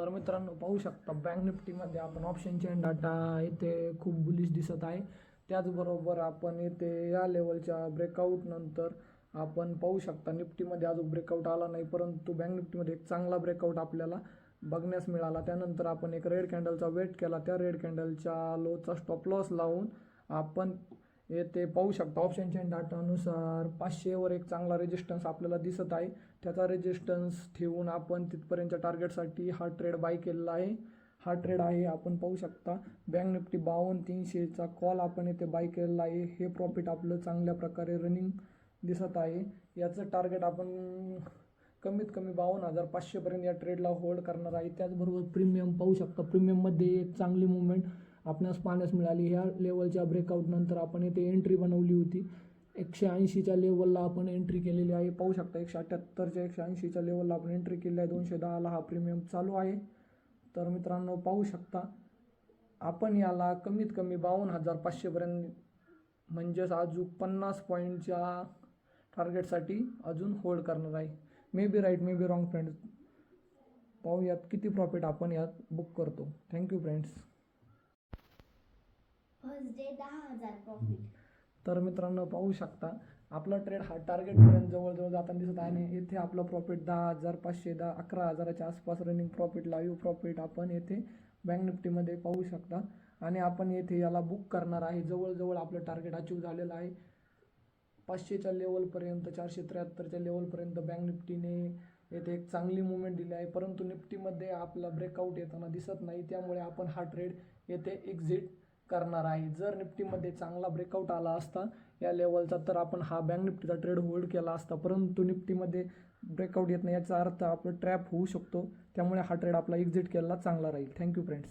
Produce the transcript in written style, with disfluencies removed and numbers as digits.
तर मित्रांनो पाहू शकता बँक निफ्टीमध्ये आपण ऑप्शन चेन डाटा इथे खूप बुलिश दिसत आहे. त्याचबरोबर आपण इथे या लेवलच्या ब्रेकआउट नंतर आपण पाहू शकता निफ्टीमध्ये अजून ब्रेकआउट आला नाही, परंतु बँक निफ्टीमध्ये एक चांगला ब्रेकआउट आपल्याला बघण्यास मिळाला. त्यानंतर आपण एक रेड कॅन्डलचा वेट केला. त्या रेड कॅन्डलच्या लोचा स्टॉप लॉस लावून आपण येथे पाहू शकता ऑप्शन चेन डाटानुसार 500 वर एक चांगला रेजिस्टन्स आपल्याला दिसत आहे. त्याचा रेजिस्टन्स ठेवून आपण तिथपर्यंतच्या टार्गेटसाठी हा ट्रेड बाय केलेला आहे. हा ट्रेड आहे आपण पाहू शकता बँक निफ्टी 52,300चा कॉल आपण इथे बाय केलेला आहे. हे प्रॉफिट आपलं चांगल्या प्रकारे रनिंग दिसत आहे. याचं टार्गेट आपण कमीत कमी 52,500 पर्यंत या ट्रेडला होल्ड करणार आहे. त्याचबरोबर प्रीमियम पाहू शकता, प्रीमियममध्ये एक चांगली मुवमेंट आपणास पाहण्यास मिळाली. ह्या लेवलच्या ब्रेकआउट नंतर आपण इथे एंट्री बनवली होती. 180च्या लेवलला आपण एंट्री केलेली आहे. पाहू शकता 178च्या 180च्या लेवलला आपण एंट्री केली आहे. 210ला हा प्रीमियम चालू आहे. तर मित्रांनो पाहू शकता आपण याला कमीत कमी 52,500 पर्यंत म्हणजेच अजून 50 पॉईंटच्या टार्गेटसाठी अजून होल्ड करणार आहे. May be right may be wrong friends. पाहूयात किती प्रॉफिट आपण यात बुक करतो. Thank you friends. First day 10,000 profit. तर मित्रांनो पाहू शकता आपला ट्रेड हा टार्गेटपर्यंत जवळजवळ जाताना दिसत आहे आणि येथे आपलं प्रॉफिट 10,500 11,000च्या आसपास रनिंग प्रॉफिट लाईव्ह प्रॉफिट आपण येथे बँक निफ्टीमध्ये पाहू शकता आणि आपण येथे याला बुक करणार आहे. जवळजवळ आपलं टार्गेट अचीव झालेलं आहे. 500च्या लेवलपर्यंत 473च्या लेवलपर्यंत बँक निफ्टीने येथे एक चांगली मुवमेंट दिली आहे, परंतु निफ्टीमध्ये आपला ब्रेकआउट येताना दिसत नाही. त्यामुळे आपण हा ट्रेड येथे एक्झिट करणार आहे. जर निफ्टीमध्ये चांगला ब्रेकआउट आला असता या लेवलचा तर आपण हा बँक निफ्टीचा ट्रेड होल्ड केला असता, परंतु निफ्टीमध्ये ब्रेकआउट येत नाही याचा अर्थ आपलं ट्रॅप होऊ शकतो. त्यामुळे हा ट्रेड आपला एक्झिट केलेला चांगला राहील. Thank you friends.